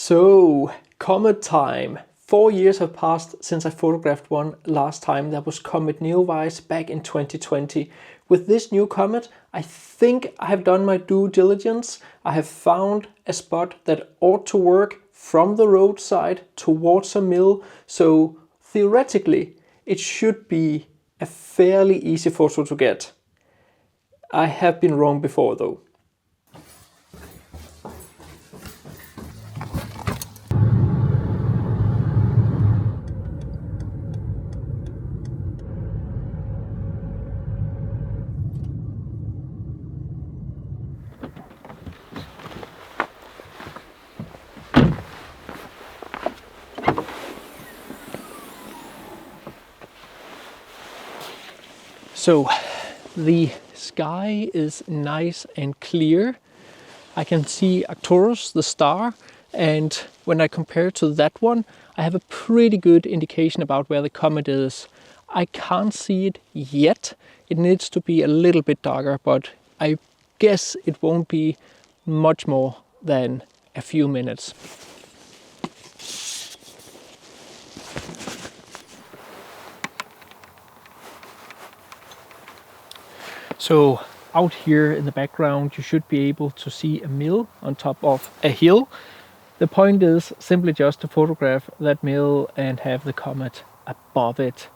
So, comet time. 4 years have passed since I photographed one last time. That was Comet Neowise back in 2020. With this new comet, I think I have done my due diligence. I have found a spot that ought to work from the roadside towards a mill. So theoretically, it should be a fairly easy photo to get. I have been wrong before though. So the sky is nice and clear. I can see Arcturus, the star, and when I compare it to that one, I have a pretty good indication about where the comet is. I can't see it yet. It needs to be a little bit darker, but I guess it won't be much more than a few minutes. So out here in the background, you should be able to see a mill on top of a hill. The point is simply just to photograph that mill and have the comet above it.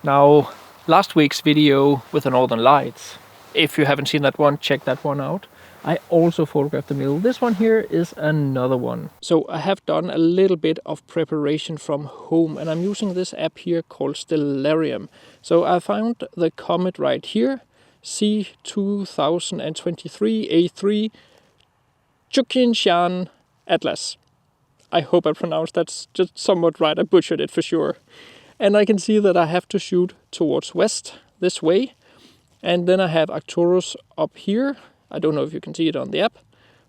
Now, last week's video with the Northern Lights, if you haven't seen that one, check that one out. I also photographed the mill. This one here is another one. So I have done a little bit of preparation from home, and I'm using this app here called Stellarium. So I found the comet right here. C 2023 A3 Tsuchinshan-ATLAS. I hope I pronounced that just somewhat right. I butchered it for sure. And I can see that I have to shoot towards west this way. And then I have Arcturus up here. I don't know if you can see it on the app,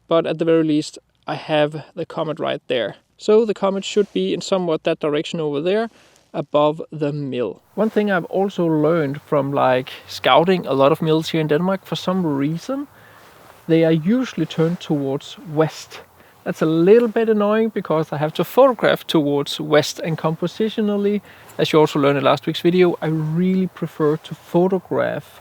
but at the very least I have the comet right there. So the comet should be in somewhat that direction over there, above the mill. One thing I've also learned from scouting a lot of mills here in Denmark, for some reason they are usually turned towards west. That's a little bit annoying because I have to photograph towards west, and compositionally, as you also learned in last week's video, I really prefer to photograph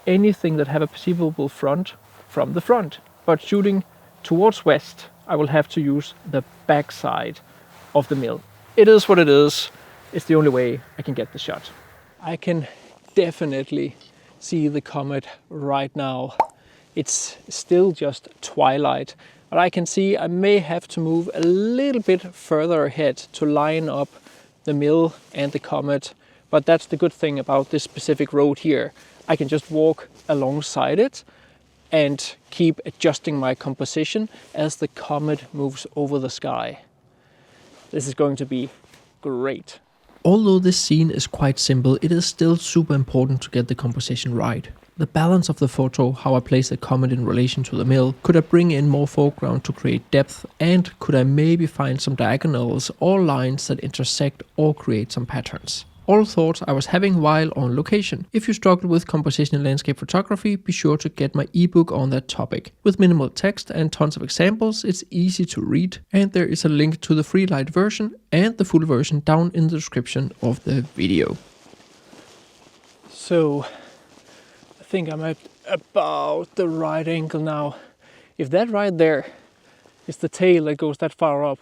anything that have a perceivable front from the front. But shooting towards west, I will have to use the back side of the mill. It is what it is. It's the only way I can get the shot. I can definitely see the comet right now. It's still just twilight, but I can see I may have to move a little bit further ahead to line up the mill and the comet. But that's the good thing about this specific road here. I can just walk alongside it and keep adjusting my composition as the comet moves over the sky. This is going to be great. Although this scene is quite simple, it is still super important to get the composition right. The balance of the photo, how I place the comet in relation to the mill, could I bring in more foreground to create depth, and could I maybe find some diagonals or lines that intersect or create some patterns. All thoughts I was having while on location. If you struggle with composition in landscape photography, be sure to get my ebook on that topic. With minimal text and tons of examples, it's easy to read, and there is a link to the free light version and the full version down in the description of the video. So, I think I'm at about the right angle now. If that right there is the tail that goes that far up,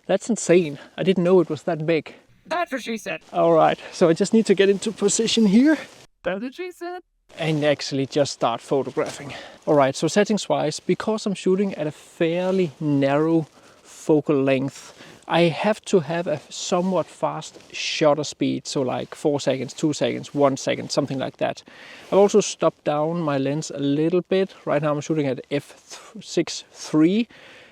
that's insane. I didn't know it was that big. That's what she said. Alright, so I just need to get into position here. That's what she said. And actually just start photographing. Alright, so settings wise, because I'm shooting at a fairly narrow focal length, I have to have a somewhat fast shutter speed. So like 4 seconds, 2 seconds, 1 second, something like that. I've also stopped down my lens a little bit. Right now I'm shooting at f6.3.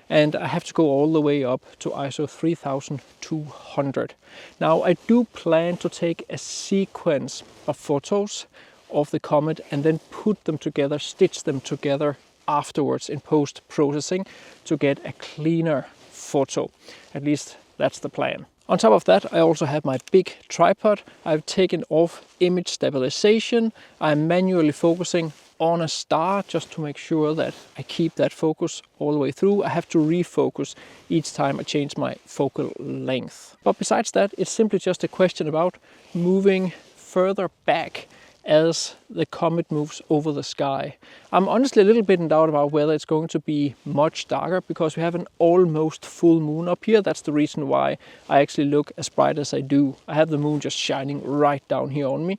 And I have to go all the way up to ISO 3200. Now I do plan to take a sequence of photos of the comet and then put them together, stitch them together afterwards in post-processing to get a cleaner photo. At least that's the plan. On top of that, I also have my big tripod. I've taken off image stabilization. I'm manually focusing on a star just to make sure that I keep that focus all the way through. I have to refocus each time I change my focal length. But besides that, it's simply just a question about moving further back as the comet moves over the sky. I'm honestly a little bit in doubt about whether it's going to be much darker because we have an almost full moon up here. That's the reason why I actually look as bright as I do. I have the moon just shining right down here on me.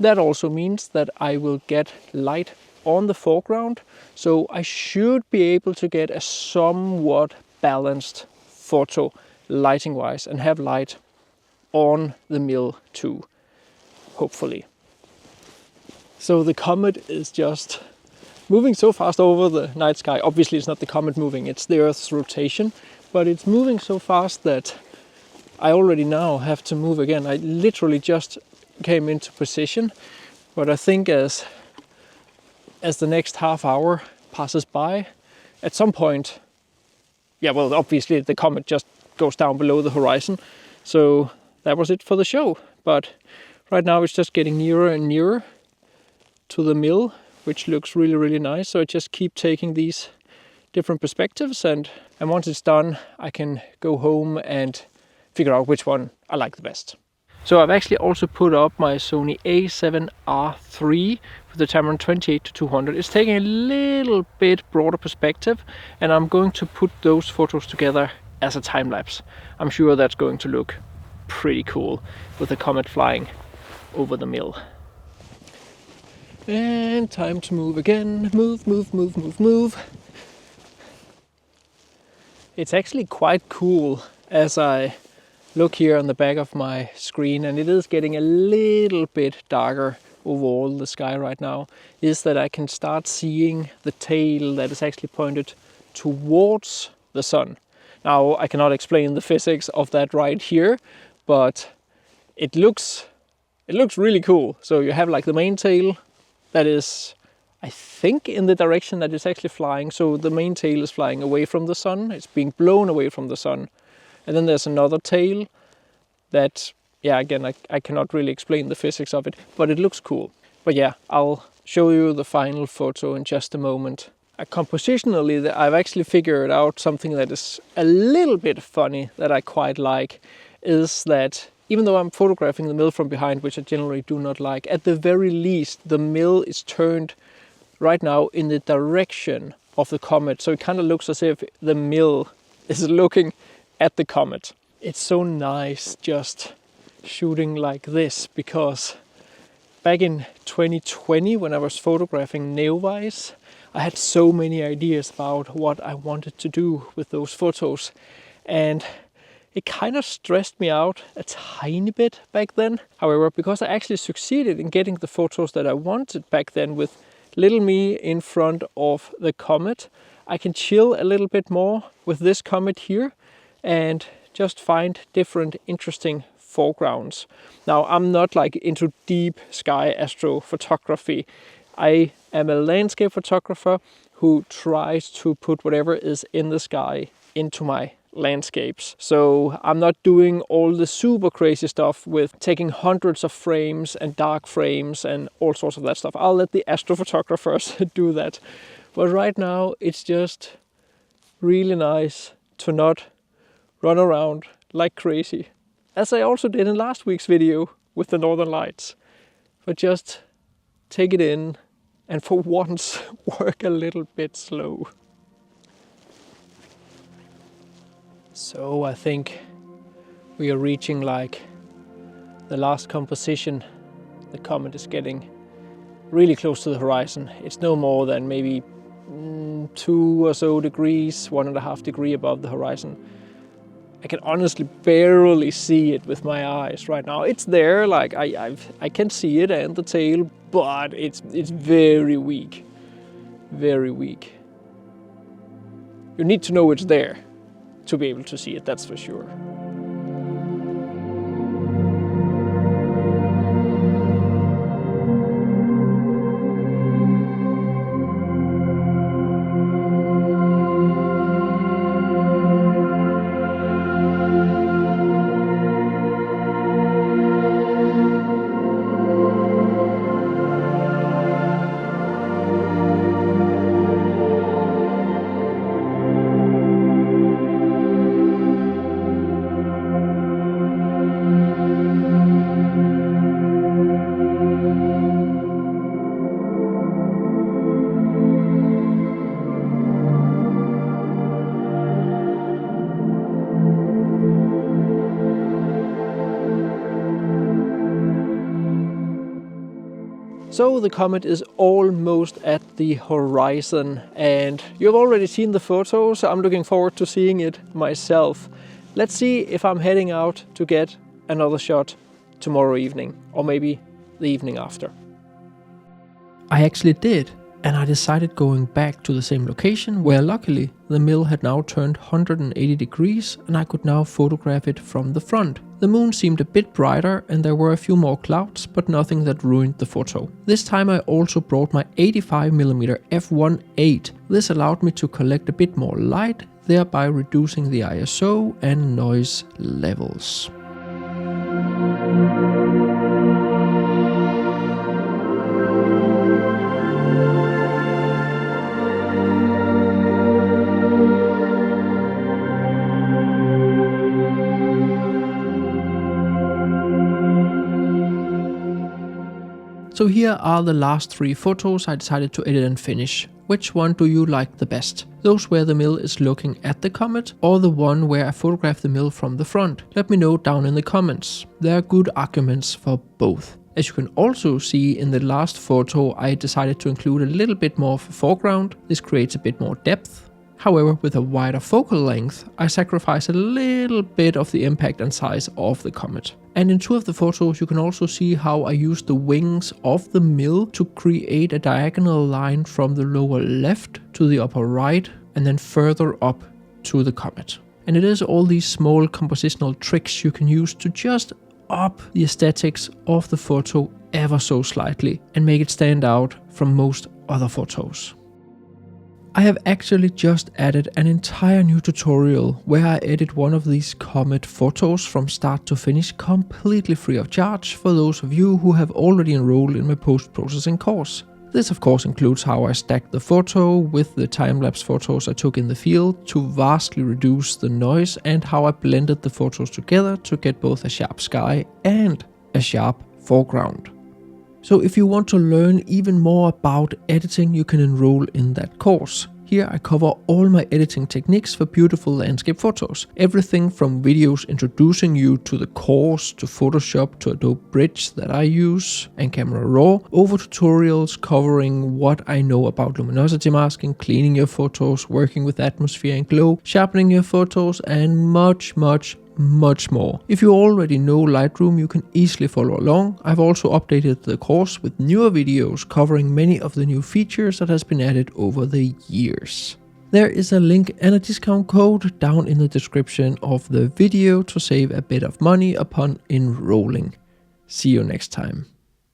That also means that I will get light on the foreground, so I should be able to get a somewhat balanced photo lighting wise and have light on the mill too, hopefully. So the comet is just moving so fast over the night sky. Obviously it's not the comet moving, it's the Earth's rotation, but it's moving so fast that I already now have to move again. I literally just came into position, but I think as the next half hour passes by, at some point, yeah, well, obviously the comet just goes down below the horizon, so that was it for the show. But right now it's just getting nearer and nearer to the mill, which looks really, really nice. So I just keep taking these different perspectives, and once it's done, I can go home and figure out which one I like the best. So I've actually also put up my Sony A7R3 with the Tamron 28-200. It's taking a little bit broader perspective, and I'm going to put those photos together as a time lapse. I'm sure that's going to look pretty cool with the comet flying over the mill. And time to move again. Move, move, move, move, move. It's actually quite cool as I look here on the back of my screen, and it is getting a little bit darker overall the sky right now, is that I can start seeing the tail that is actually pointed towards the sun. Now I cannot explain the physics of that right here, but it looks really cool. So you have like the main tail that is, I think, in the direction that it's actually flying. So the main tail is flying away from the sun, it's being blown away from the sun. And then there's another tail that, yeah, again, I cannot really explain the physics of it, but it looks cool. But yeah, I'll show you the final photo in just a moment. Compositionally, I've actually figured out something that is a little bit funny that I quite like, is that even though I'm photographing the mill from behind, which I generally do not like, at the very least, the mill is turned right now in the direction of the comet. So it kind of looks as if the mill is looking at the comet. It's so nice just shooting like this, because back in 2020 when I was photographing Neowise, I had so many ideas about what I wanted to do with those photos, and it kind of stressed me out a tiny bit back then. However, because I actually succeeded in getting the photos that I wanted back then with little me in front of the comet, I can chill a little bit more with this comet here and just find different interesting foregrounds. Now, I'm not like into deep sky astrophotography. I am a landscape photographer who tries to put whatever is in the sky into my landscapes. So I'm not doing all the super crazy stuff with taking hundreds of frames and dark frames and all sorts of that stuff. I'll let the astrophotographers do that. But right now it's just really nice to not run around like crazy, as I also did in last week's video with the Northern Lights, but just take it in and for once work a little bit slow. So I think we are reaching like the last composition. The comet is getting really close to the horizon. It's no more than maybe 2 or so degrees, 1.5 degrees above the horizon. I can honestly barely see it with my eyes right now. It's there, like I can see it and the tail, but it's very weak, very weak. You need to know it's there to be able to see it, that's for sure. So the comet is almost at the horizon, and you've already seen the photos. I'm looking forward to seeing it myself. Let's see if I'm heading out to get another shot tomorrow evening, or maybe the evening after. I actually did, and I decided going back to the same location where luckily the mill had now turned 180 degrees and I could now photograph it from the front. The moon seemed a bit brighter and there were a few more clouds, but nothing that ruined the photo. This time I also brought my 85mm f1.8. This allowed me to collect a bit more light, thereby reducing the ISO and noise levels. So here are the last 3 photos I decided to edit and finish. Which one do you like the best? Those where the mill is looking at the comet, or the one where I photographed the mill from the front? Let me know down in the comments. There are good arguments for both. As you can also see in the last photo, I decided to include a little bit more of a foreground. This creates a bit more depth. However, with a wider focal length, I sacrifice a little bit of the impact and size of the comet. And in 2 of the photos you can also see how I used the wings of the mill to create a diagonal line from the lower left to the upper right and then further up to the comet. And it is all these small compositional tricks you can use to just up the aesthetics of the photo ever so slightly and make it stand out from most other photos. I have actually just added an entire new tutorial where I edit one of these comet photos from start to finish completely free of charge for those of you who have already enrolled in my post-processing course. This of course includes how I stacked the photo with the time-lapse photos I took in the field to vastly reduce the noise, and how I blended the photos together to get both a sharp sky and a sharp foreground. So if you want to learn even more about editing, you can enroll in that course. Here I cover all my editing techniques for beautiful landscape photos. Everything from videos introducing you to the course, to Photoshop, to Adobe Bridge that I use, and Camera Raw, over tutorials covering what I know about luminosity masking, cleaning your photos, working with atmosphere and glow, sharpening your photos, and much more. If you already know Lightroom, you can easily follow along. I've also updated the course with newer videos covering many of the new features that has been added over the years. There is a link and a discount code down in the description of the video to save a bit of money upon enrolling. See you next time.